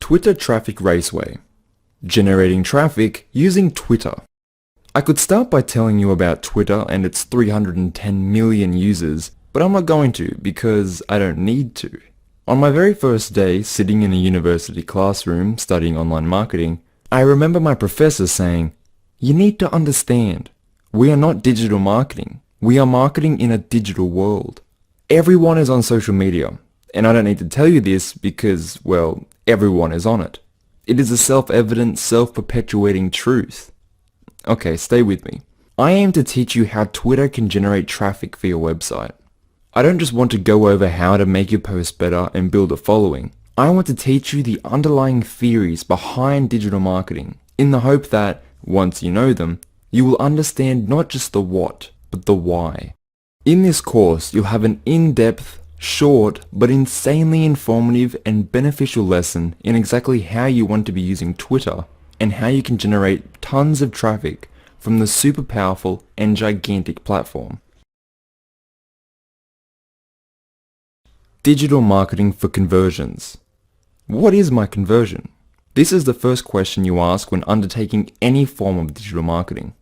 Twitter Traffic Raceway. Generating traffic using Twitter. I could start by telling you about Twitter and its 310 million users, but I'm not going to because I don't need to. On my very first day sitting in a university classroom studying online marketing, I remember my professor saying, "You need to understand, we are not digital marketing. We are marketing in a digital world. Everyone is on social media, and I don't need to tell you this because, well, everyone is on it. It is a self-evident, self-perpetuating truth." Okay, stay with me. I aim to teach you how Twitter can generate traffic for your website. I don't just want to go over how to make your post better and build a following. I want to teach you the underlying theories behind digital marketing in the hope that, once you know them, you will understand not just the what, but the why. In this course, you'll have an in-depth, short, but insanely informative and beneficial lesson in exactly how you want to be using Twitter and how you can generate tons of traffic from the super powerful and gigantic platform. Digital marketing for conversions. What is my conversion? This is the first question you ask when undertaking any form of digital marketing.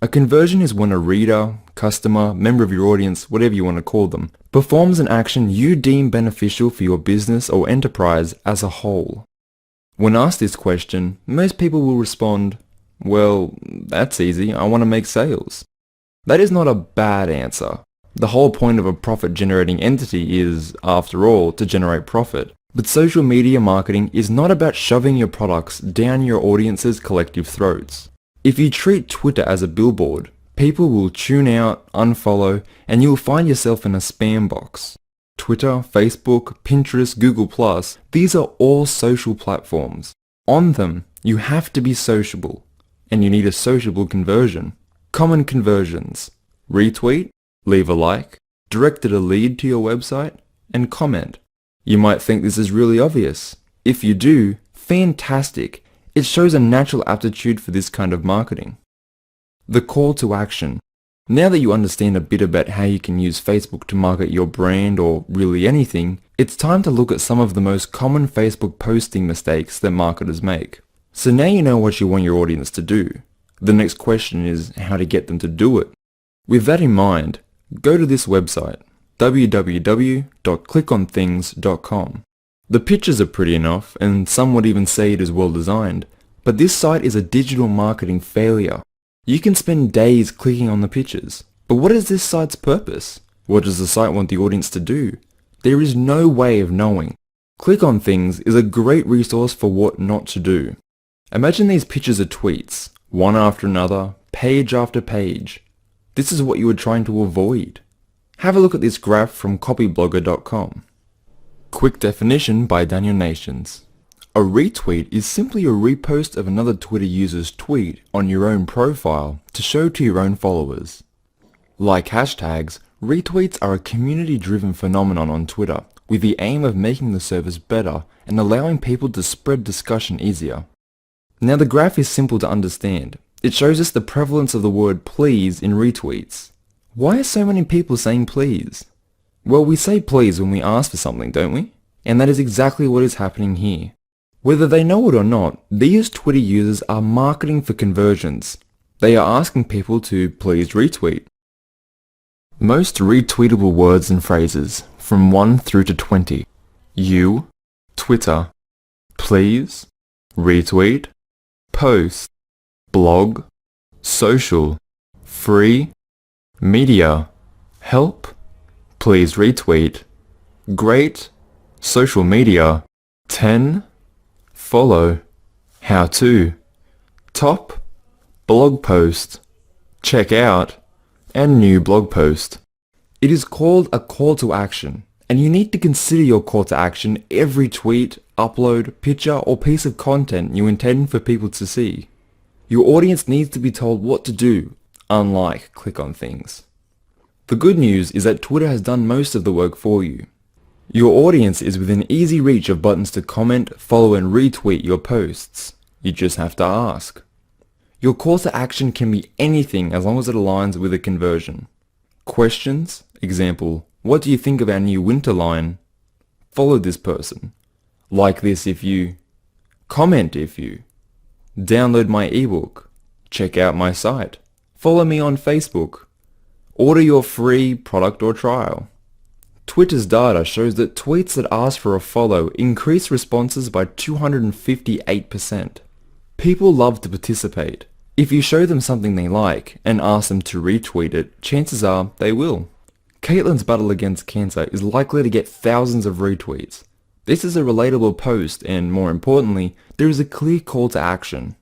A conversion is when a reader, customer, member of your audience, whatever you want to call them, performs an action you deem beneficial for your business or enterprise as a whole. When asked this question, most people will respond, "Well, that's easy, I want to make sales." That is not a bad answer. The whole point of a profit-generating entity is, after all, to generate profit. But social media marketing is not about shoving your products down your audience's collective throats. If you treat Twitter as a billboard, people will tune out, unfollow, and you'll find yourself in a spam box. Twitter, Facebook, Pinterest, Google+, these are all social platforms. On them, you have to be sociable, and you need a sociable conversion. Common conversions: retweet, leave a like, directed a lead to your website, and comment. You might think this is really obvious. If you do, fantastic. It shows a natural aptitude for this kind of marketing. The call to action. Now that you understand a bit about how you can use Facebook to market your brand or really anything, it's time to look at some of the most common Facebook posting mistakes that marketers make. So now you know what you want your audience to do. The next question is how to get them to do it. With that in mind, go to this website, www.clickonthings.com. The pictures are pretty enough, and some would even say it is well designed, but this site is a digital marketing failure. You can spend days clicking on the pictures, but what is this site's purpose? What does the site want the audience to do? There is no way of knowing. Click on Things is a great resource for what not to do. Imagine these pictures are tweets, one after another, page after page. This is what you are trying to avoid. Have a look at this graph from copyblogger.com. Quick definition by Daniel Nations. A retweet is simply a repost of another Twitter user's tweet on your own profile to show to your own followers. Like hashtags, retweets are a community-driven phenomenon on Twitter with the aim of making the service better and allowing people to spread discussion easier. Now the graph is simple to understand. It shows us the prevalence of the word please in retweets. Why are so many people saying please? Well, we say please when we ask for something, don't we? And that is exactly what is happening here. Whether they know it or not, these Twitter users are marketing for conversions. They are asking people to please retweet. Most retweetable words and phrases, from 1 through to 20. You, Twitter, please, retweet, post, blog, social, free, media, help, please retweet, great, social media, 10, follow, how to, top, blog post, check out, and new blog post. It is called a call to action, and you need to consider your call to action every tweet, upload, picture, or piece of content you intend for people to see. Your audience needs to be told what to do, unlike click on things. The good news is that Twitter has done most of the work for you. Your audience is within easy reach of buttons to comment, follow, and retweet your posts. You just have to ask. Your call to action can be anything as long as it aligns with a conversion. Questions, example, what do you think of our new winter line? Follow this person. Like this if you... comment if you, download my ebook, check out my site, follow me on Facebook, order your free product or trial. Twitter's data shows that tweets that ask for a follow increase responses by 258%. People love to participate. If you show them something they like and ask them to retweet it, chances are they will. Caitlyn's battle against cancer is likely to get thousands of retweets. This is a relatable post and, more importantly, there is a clear call to action.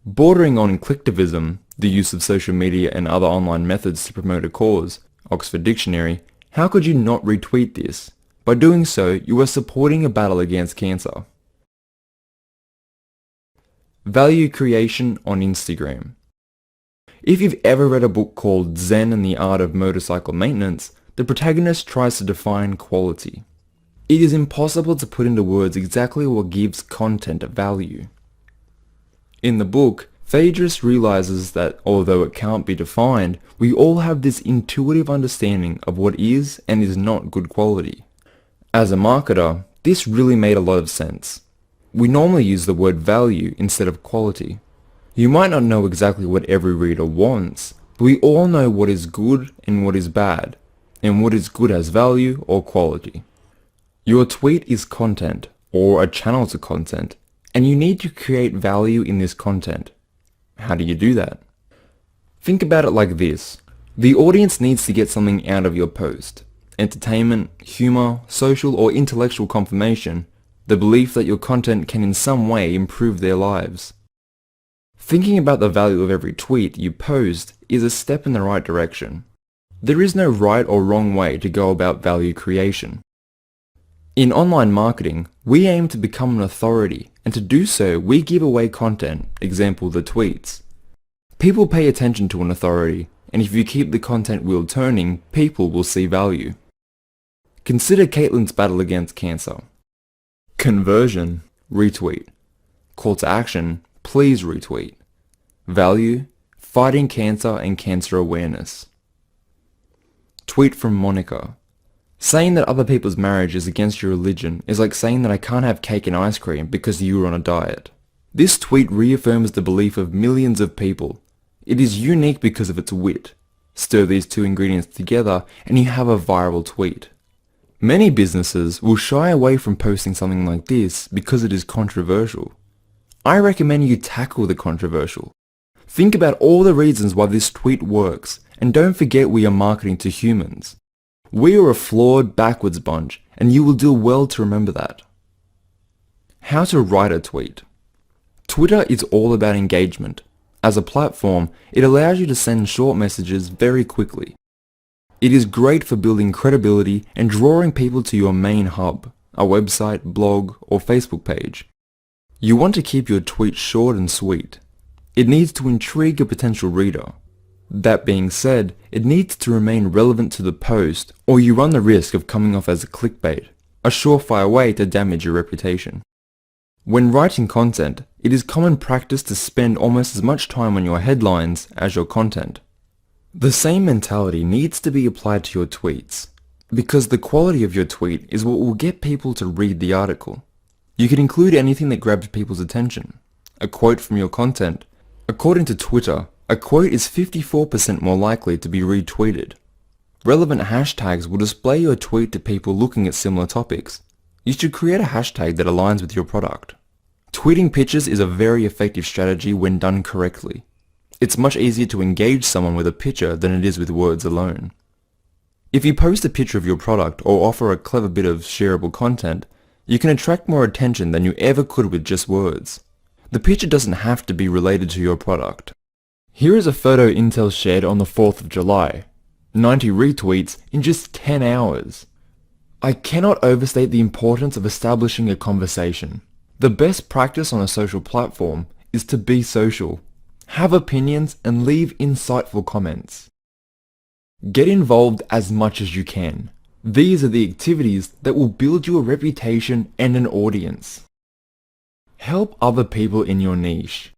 Bordering on clicktivism, the use of social media and other online methods to promote a cause, Oxford Dictionary, how could you not retweet this? By doing so, you are supporting a battle against cancer. Value creation on Instagram. If you've ever read a book called Zen and the Art of Motorcycle Maintenance, the protagonist tries to define quality. It is impossible to put into words exactly what gives content value. In the book, Phaedrus realizes that although it can't be defined, we all have this intuitive understanding of what is and is not good quality. As a marketer, this really made a lot of sense. We normally use the word value instead of quality. You might not know exactly what every reader wants, but we all know what is good and what is bad, and what is good has value or quality. Your tweet is content, or a channel to content, and you need to create value in this content. How do you do that? Think about it like this. The audience needs to get something out of your post. Entertainment, humor, social or intellectual confirmation, the belief that your content can in some way improve their lives. Thinking about the value of every tweet you post is a step in the right direction. There is no right or wrong way to go about value creation. In online marketing, we aim to become an authority, and to do so, we give away content, example the tweets. People pay attention to an authority, and if you keep the content wheel turning, people will see value. Consider Caitlyn's battle against cancer. Conversion, retweet. Call to action, please retweet. Value, fighting cancer and cancer awareness. Tweet from Monica. Saying that other people's marriage is against your religion is like saying that I can't have cake and ice cream because you were on a diet. This tweet reaffirms the belief of millions of people. It is unique because of its wit. Stir these two ingredients together and you have a viral tweet. Many businesses will shy away from posting something like this because it is controversial. I recommend you tackle the controversial. Think about all the reasons why this tweet works, and don't forget we are marketing to humans. We are a flawed, backwards bunch, and you will do well to remember that. How to write a tweet. Twitter is all about engagement. As a platform, it allows you to send short messages very quickly. It is great for building credibility and drawing people to your main hub, a website, blog, or Facebook page. You want to keep your tweet short and sweet. It needs to intrigue a potential reader. That being said, it needs to remain relevant to the post, or you run the risk of coming off as a clickbait, a surefire way to damage your reputation. When writing content, it is common practice to spend almost as much time on your headlines as your content. The same mentality needs to be applied to your tweets, because the quality of your tweet is what will get people to read the article. You can include anything that grabs people's attention. A quote from your content. According to Twitter, a quote is 54% more likely to be retweeted. Relevant hashtags will display your tweet to people looking at similar topics. You should create a hashtag that aligns with your product. Tweeting pictures is a very effective strategy when done correctly. It's much easier to engage someone with a picture than it is with words alone. If you post a picture of your product or offer a clever bit of shareable content, you can attract more attention than you ever could with just words. The picture doesn't have to be related to your product. Here is a photo Intel shared on the 4th of July. 90 retweets in just 10 hours. I cannot overstate the importance of establishing a conversation. The best practice on a social platform is to be social. Have opinions and leave insightful comments. Get involved as much as you can. These are the activities that will build you a reputation and an audience. Help other people in your niche.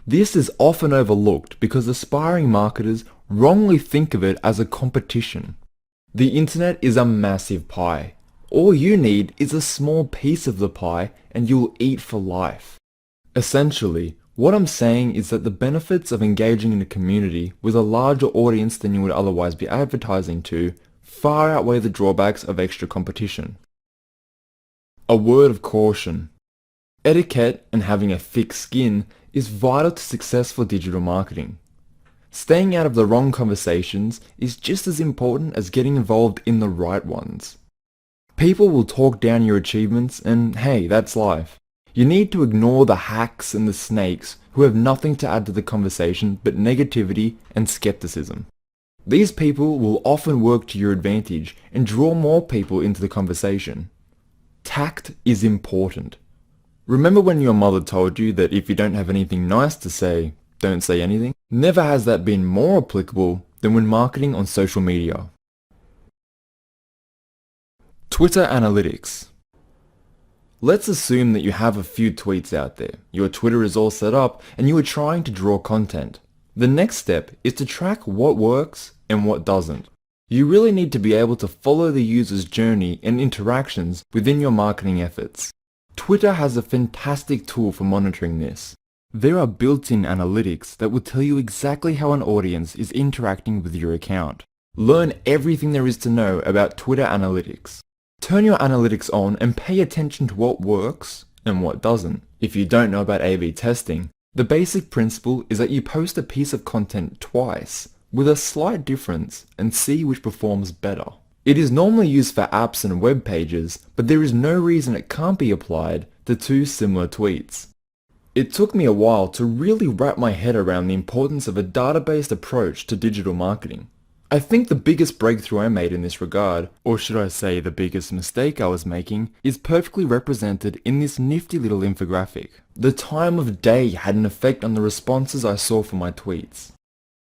This is often overlooked because aspiring marketers wrongly think of it as a competition. The internet is a massive pie. All you need is a small piece of the pie and you'll eat for life. Essentially, what I'm saying is that the benefits of engaging in a community with a larger audience than you would otherwise be advertising to far outweigh the drawbacks of extra competition. A word of caution. Etiquette and having a thick skin is vital to successful digital marketing. Staying out of the wrong conversations is just as important as getting involved in the right ones. People will talk down your achievements and hey, that's life. You need to ignore the hacks and the snakes who have nothing to add to the conversation but negativity and skepticism. These people will often work to your advantage and draw more people into the conversation. Tact is important. Remember when your mother told you that if you don't have anything nice to say, don't say anything? Never has that been more applicable than when marketing on social media. Twitter analytics. Let's assume that you have a few tweets out there, your Twitter is all set up, and you are trying to draw content. The next step is to track what works and what doesn't. You really need to be able to follow the user's journey and interactions within your marketing efforts. Twitter has a fantastic tool for monitoring this. There are built-in analytics that will tell you exactly how an audience is interacting with your account. Learn everything there is to know about Twitter analytics. Turn your analytics on and pay attention to what works and what doesn't. If you don't know about A/B testing, the basic principle is that you post a piece of content twice with a slight difference and see which performs better. It is normally used for apps and web pages, but there is no reason it can't be applied to two similar tweets. It took me a while to really wrap my head around the importance of a data-based approach to digital marketing. I think the biggest breakthrough I made in this regard, or should I say the biggest mistake I was making, is perfectly represented in this nifty little infographic. The time of day had an effect on the responses I saw for my tweets.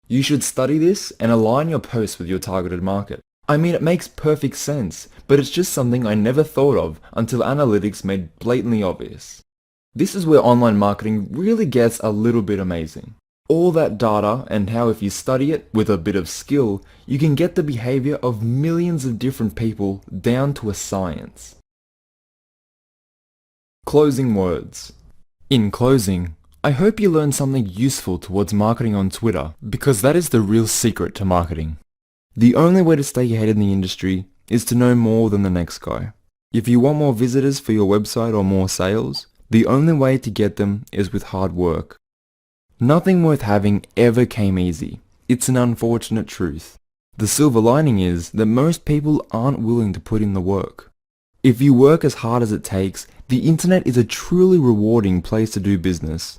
You should study this and align your posts with your targeted market. I mean, it makes perfect sense, but it's just something I never thought of until analytics made blatantly obvious. This is where online marketing really gets a little bit amazing. All that data and how if you study it with a bit of skill, you can get the behavior of millions of different people down to a science. Closing words. In closing, I hope you learned something useful towards marketing on Twitter, because that is the real secret to marketing. The only way to stay ahead in the industry is to know more than the next guy. If you want more visitors for your website or more sales, the only way to get them is with hard work. Nothing worth having ever came easy. It's an unfortunate truth. The silver lining is that most people aren't willing to put in the work. If you work as hard as it takes, the internet is a truly rewarding place to do business.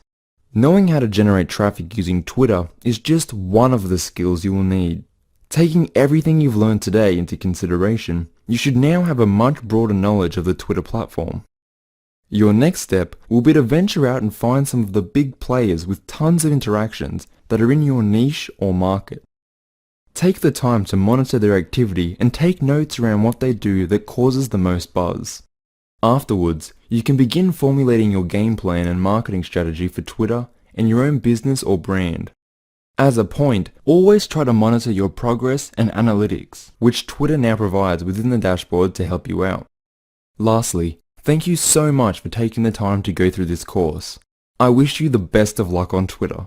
Knowing how to generate traffic using Twitter is just one of the skills you will need. Taking everything you've learned today into consideration, you should now have a much broader knowledge of the Twitter platform. Your next step will be to venture out and find some of the big players with tons of interactions that are in your niche or market. Take the time to monitor their activity and take notes around what they do that causes the most buzz. Afterwards, you can begin formulating your game plan and marketing strategy for Twitter and your own business or brand. As a point, always try to monitor your progress and analytics, which Twitter now provides within the dashboard to help you out. Lastly, thank you so much for taking the time to go through this course. I wish you the best of luck on Twitter.